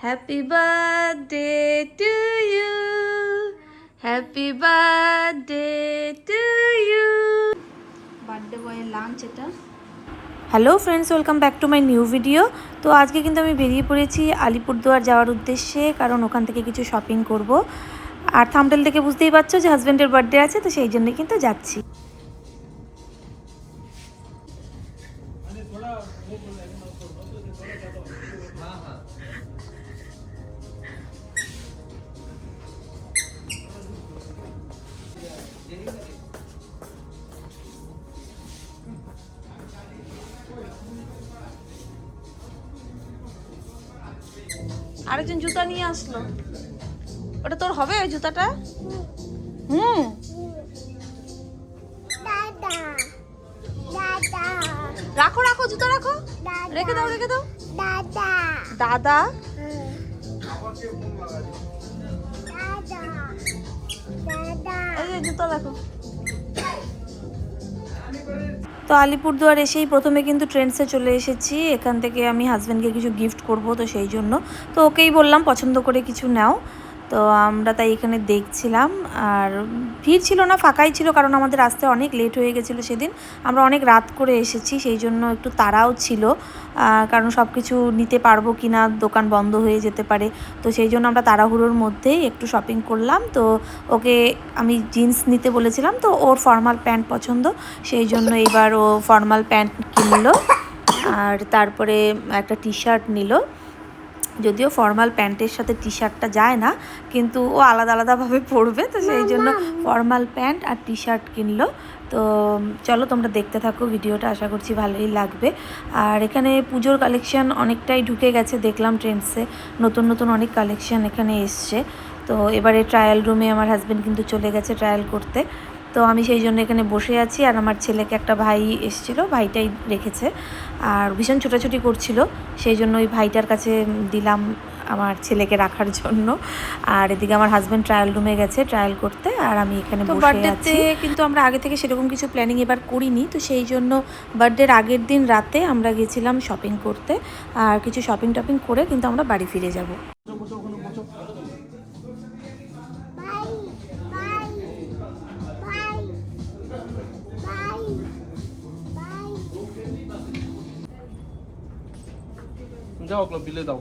Happy birthday to you, happy birthday to you. Birthday বয়ের lunch এটা। Hello friends, welcome back to my new video. তো আজকে কিন্তু আমি বেরিয়ে পড়েছি আলিপুরদুয়ার যাওয়ার উদ্দেশ্যে, কারণ ওখান থেকে কিছু শপিং করব। আর থাম্বনেল থেকে বুঝতেই পারছো যে হাজব্যান্ডের বার্থডে আছে, তো সেই জন্যই কিন্তু যাচ্ছি। আরেকজন জুতা নিয়ে আসলো, ওটা তোর হবে ওই জুতাটা? হুম, রাখো রাখো, জুতা রাখো, রেখে দাও রেখে দাও। দাদা এই যে জুতা দেখো। তো আলিপুরদুয়ার এসেই প্রথমে কিন্তু ট্রেন্ডসে চলে এসেছি। এখান থেকে আমি হাজব্যান্ডকে কিছু গিফট করব, তো সেই জন্য তো ওকেই বললাম পছন্দ করে কিছু নাও। তো আমরা তাই এখানে দেখছিলাম, আর ভিড় ছিল না, ফাঁকাই ছিল, কারণ আমাদের আসতে অনেক লেট হয়ে গেছিলো সেদিন। আমরা অনেক রাত করে এসেছি, সেই জন্য একটু তাড়াও ছিল, কারণ সব কিছু নিতে পারবো কি না, দোকান বন্ধ হয়ে যেতে পারে। তো সেই জন্য আমরা তাড়াহুড়োর মধ্যেই একটু শপিং করলাম। তো ওকে আমি জিন্স নিতে বলেছিলাম, তো ওর ফর্মাল প্যান্ট পছন্দ, সেই জন্য এবার ও ফর্মাল প্যান্ট কিনলো। আর তারপরে একটা টি শার্ট নিল, যদিও ফর্মাল প্যান্টের সাথে টি শার্টটা যায় না, কিন্তু ও আলাদা আলাদাভাবে পরবে, তো সেই জন্য ফর্মাল প্যান্ট আর টি শার্ট কিনলো। তো চলো তোমরা দেখতে থাকো ভিডিওটা, আশা করছি ভালোই লাগবে। আর এখানে পুজোর কালেকশান অনেকটাই ঢুকে গেছে, দেখলাম ট্রেন্ডসে নতুন নতুন অনেক কালেকশান এখানে এসছে। তো এবারে ট্রায়াল রুমে আমার হাজব্যান্ড কিন্তু চলে গেছে ট্রায়াল করতে। তো আমি সেই জন্য এখানে বসে আছি, আর আমার ছেলেকে একটা ভাই এসেছিলো, ভাইটাই রেখেছে, আর ভীষণ ছোটাছুটি করছিল, সেই জন্য ওই ভাইটার কাছে দিলাম আমার ছেলেকে রাখার জন্য। আর এদিকে আমার হাজব্যান্ড ট্রায়াল রুমে গেছে ট্রায়াল করতে, আর আমি এখানে বসে আছি। কিন্তু আমরা আগে থেকে সেরকম কিছু প্ল্যানিং এবার করিনি, তো সেই জন্য বার্থডের আগের দিন রাতে আমরা গেছিলাম শপিং করতে, আর কিছু শপিং টপিং করে কিন্তু আমরা বাড়ি ফিরে যাব। যাও ক্লাব বিলে দাও।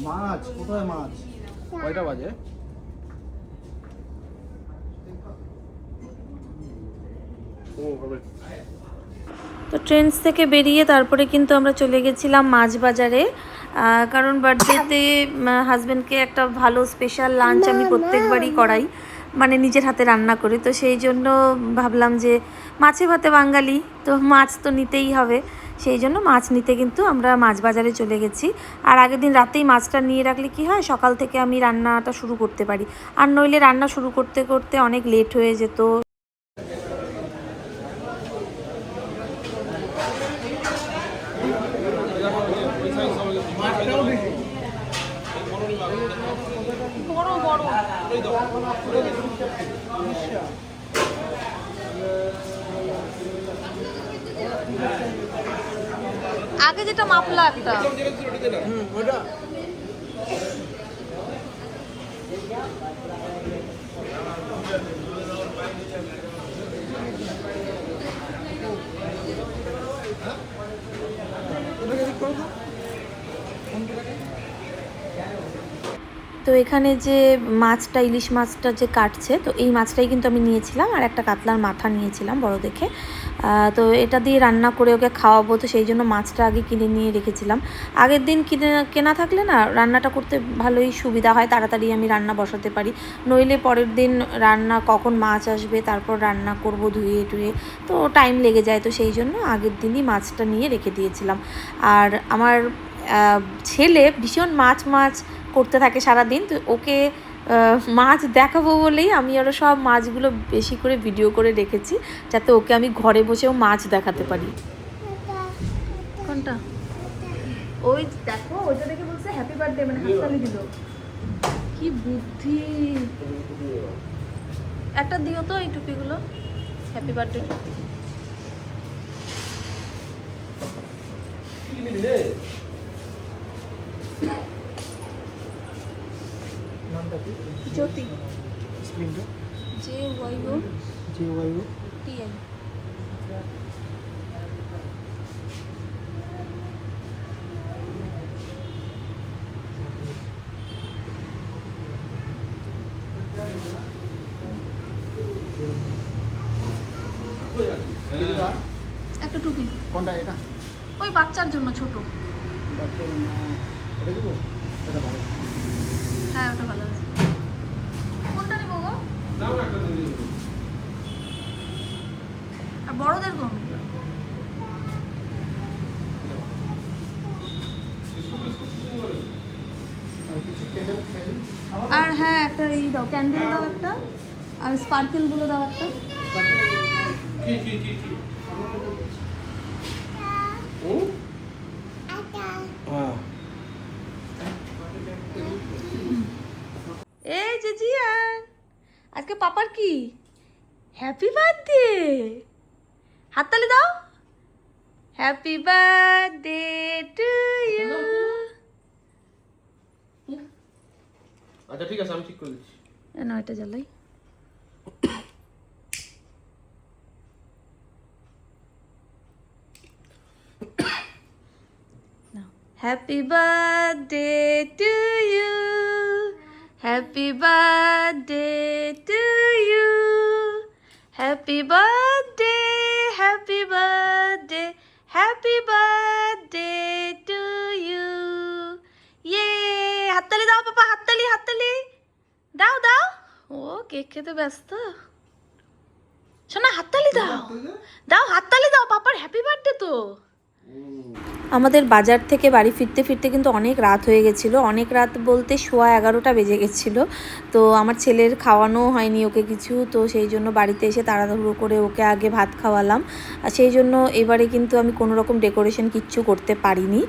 মাছ কোথায়? মাছ কয়টা বাজে? তো ট্রেন্ডস থেকে বেরিয়ে তারপরে কিন্তু আমরা চলে গেছিলাম মাছ বাজারে, কারণ বার্থডেতে হাজব্যান্ডকে একটা ভালো স্পেশাল লাঞ্চ আমি প্রত্যেকবারই করাই, মানে নিজের হাতে রান্না করে। তো সেই জন্য ভাবলাম যে মাছে ভাতে বাঙালি, তো মাছ তো নিতেই হবে, সেই জন্য মাছ নিতে কিন্তু আমরা মাছ বাজারে চলে গেছি। আর আগের দিন রাতেই মাছটা নিয়ে রাখলে কি হয়, সকাল থেকে আমি রান্নাটা শুরু করতে পারি, আর নইলে রান্না শুরু করতে করতে অনেক লেট হয়ে যেত। বড় বড় আগে যেটা মাপলা একটা তো এখানে যে মাছটা, ইলিশ মাছটা যে কাটছে, তো এই মাছটাই কিন্তু আমি নিয়েছিলাম, আর একটা কাতলার মাথা নিয়েছিলাম বড় দেখে। তো এটা দিয়ে রান্না করে ওকে খাওয়াবো, তো সেই জন্য মাছটা আগে কিনে নিয়ে রেখেছিলাম। আগের দিন কেনা থাকলে না রান্নাটা করতে ভালোই সুবিধা হয়, তাড়াতাড়ি আমি রান্না বসাতে পারি, নইলে পরের দিন রান্না কখন মাছ আসবে, তারপর রান্না করব ধুয়ে টুয়ে, তো টাইম লেগে যায়। তো সেই জন্য আগের দিনই মাছটা নিয়ে রেখে দিয়েছিলাম। আর আমার ছেলে ভীষণ মাছ মাছ করতে থাকে সারাদিন, তো ওকে মাছ দেখাবো বলেই আমি আরও সব মাছগুলো বেশি করে ভিডিও করে রেখেছি, যাতে ওকে আমি ঘরে বসেও মাছ দেখাতে পারি। কোনটা? ওই দেখো, ওইটা দেখে বলছে হ্যাপি বার্থডে, মানে হাততালি দিল। কি বুদ্ধি! একটা দিও তো এই টুপিগুলো, হ্যাপি বার্থডে টুপি। কি নিবি রে? নামটা কি? জ্যোতি স্ক্রিনটা JYO JYO TI। একটা টুপি কোনটা এটা? ওই বাচ্চার জন্য ছোট। এটা দেবো? এটা ভালো। হ্যাঁ ওটা ভালো আছে। কোনটা নেবো গো? দাও না একটা দিন। আর বড়দের কম। আর কিছু ক্যান্ডেল আর হ্যাঁ একটা এই দাও, ক্যান্ডেল দাও একটা, আর স্পার্কেল গুলো দাও একটা। কি? ও? হ্যাঁ। এই যে জিয়ান, আজকে পাপার কি হ্যাপি বার্থডে, হাততালি দাও। Happy birthday to you. আচ্ছা ঠিক আছে, আমি ঠিক করে দিচ্ছি। না এটা জ্বালাই। Happy birthday to you, happy birthday to you, happy birthday, happy birthday, happy birthday to you. ইয়ে, হাততালি দাও পাপা, হাততালি হাততালি দাও দাও। ও কেক খেতে ব্যস্ত। শোনা হাততালি দাও, দাও হাততালি দাও, পাপার হ্যাপি বার্থডে তো। আমাদের বাজার থেকে বাড়ি ফিরতে ফিরতে কিন্তু অনেক রাত হয়ে গেছিলো, অনেক রাত বলতে 11:15 বেজে গেছিলো। তো আমার ছেলের খাওয়ানো হয়নি ওকে কিছু, তো সেই জন্য বাড়িতে এসে তাড়াহুড়ো করে ওকে আগে ভাত খাওয়ালাম। আর সেই জন্য এবারে কিন্তু আমি কোনো রকম ডেকোরেশন কিচ্ছু করতে পারিনি,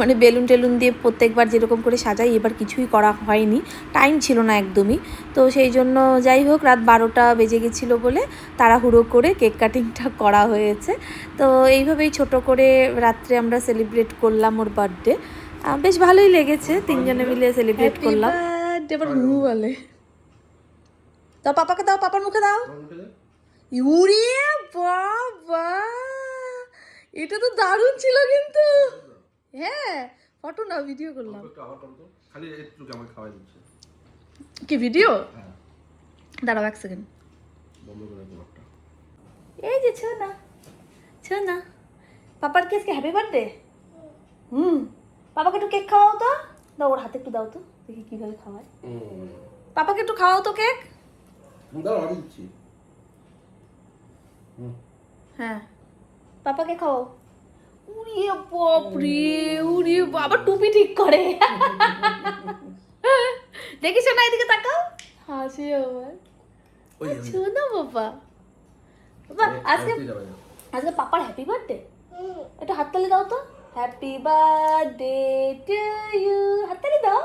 মানে বেলুন টেলুন দিয়ে প্রত্যেকবার যেরকম করে সাজাই এবার কিছুই করা হয়নি, টাইম ছিল না একদমই। তো সেই জন্য যাই হোক রাত 12টা বেজে গেছিলো বলে তাড়াহুড়ো করে কেক কাটিংটা করা হয়েছে। তো এইভাবেই ছোট করে রাত্রে আমরা সেলিব্রেট করলাম ওর বার্থডে। বেশ ভালোই লেগেছে, তিনজনে মিলে সেলিব্রেট করলাম। এবার হু বলে দাও, পাপাকে দাও, পাপার মুখে দাও। ইউরে বাবা, এটা তো দারুণ ছিল কিন্তু। হ্যাঁ ফটো না ভিডিও করলাম। খালি একটু আমাকে খাওয়াই দিচ্ছে। কি ভিডিও? হ্যাঁ। দাঁড়াও এক সেকেন্ড। বন্ধ করে দাও একটা। এই যে ছোনা, পাপার কি আজকে হ্যাপি বার্থডে? পাপাকে একটু কেক খাওয়াও তো, দাও ওর হাতে একটু দাও তো, দেখি কিভাবে খাওয়ায়। পাপাকে একটু খাওয়াও তো কেক। দাও আমি দিচ্ছি। হ্যাঁ পাপাকে খাওয়াও। উড়িয়ে বাপরে, উড়িয়ে বাবা টুপি ঠিক করে। দেখিস না এদিকে তাকাও, হাসি আমার। শোনো বাবা, বাবা আজকে পাপার হ্যাপি বার্থডে, একটু হাততালি দাও তো। হ্যাপি বার্থডে টু ইউ, হাততালি দাও।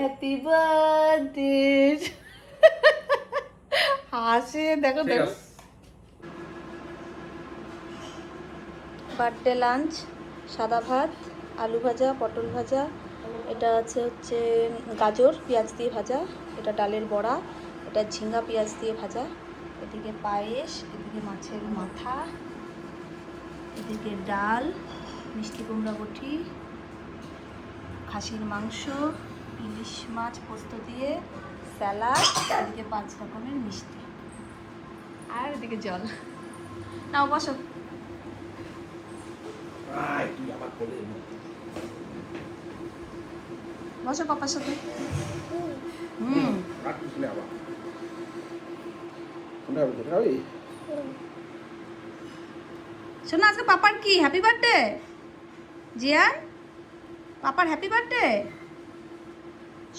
Happy birthday. হাসে দেখো দেখো। বার্থডে লাঞ্চ, সাদা ভাত, আলু ভাজা, পটল ভাজা, এটা হচ্ছে গাজর পেঁয়াজ দিয়ে ভাজা, এটা ডালের বড়া, এটা ঝিঙ্গা পেঁয়াজ দিয়ে ভাজা, এদিকে পায়েস, এদিকে মাছের মাথা, এদিকে ডাল, মিষ্টি কুমড়া বটি, খাসির মাংস, ইলিশ মাছ পোস্ত দিয়ে, স্যালাড, এদিকে 5 রকমের মিষ্টি, আর এদিকে জল। নাও বসো। বসো পাপার সাথে। শোনো আজকে পাপার কি হ্যাপি বার্থডে? জিয়ান, পাপার হ্যাপি বার্থডে।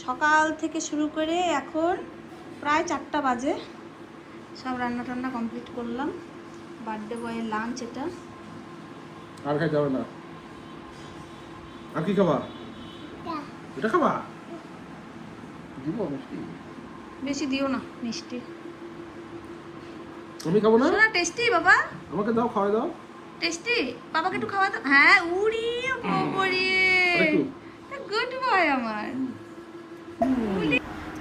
সকাল থেকে শুরু করে এখন প্রায় 4টা বাজে, সব রান্না টান্না কমপ্লিট করলাম। বার্থডে বয়ের লাঞ্চ এটা। আর খাইতে হবে না। আর কি খাবা? এটা খাবা? দিব মিষ্টি। বেশি দিও না মিষ্টি। আমি খাবো না। শোনা টেস্টি বাবা, আমাকে দাও, খাওয়াই দাও। টেস্টি? বাবাকে একটু খাওয়া দাও। হ্যাঁ, উড়ি বাবারে। গুড বয় আমার।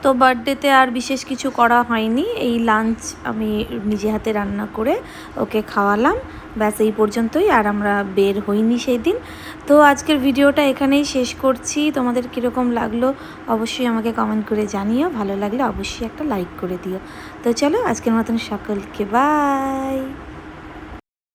তো বার্থডেতে আর বিশেষ কিছু করা হয়নি, এই লাঞ্চ আমি নিজে হাতে রান্না করে ওকে খাওয়ালাম, ব্যাস এই পর্যন্তই। আর আমরা বের হইনি সেই দিন। তো আজকের ভিডিওটা এখানেই শেষ করছি। তোমাদের কীরকম লাগলো অবশ্যই আমাকে কমেন্ট করে জানিও, ভালো লাগলে অবশ্যই একটা লাইক করে দিও। তো চলো আজকের মতন সকলকে বাই।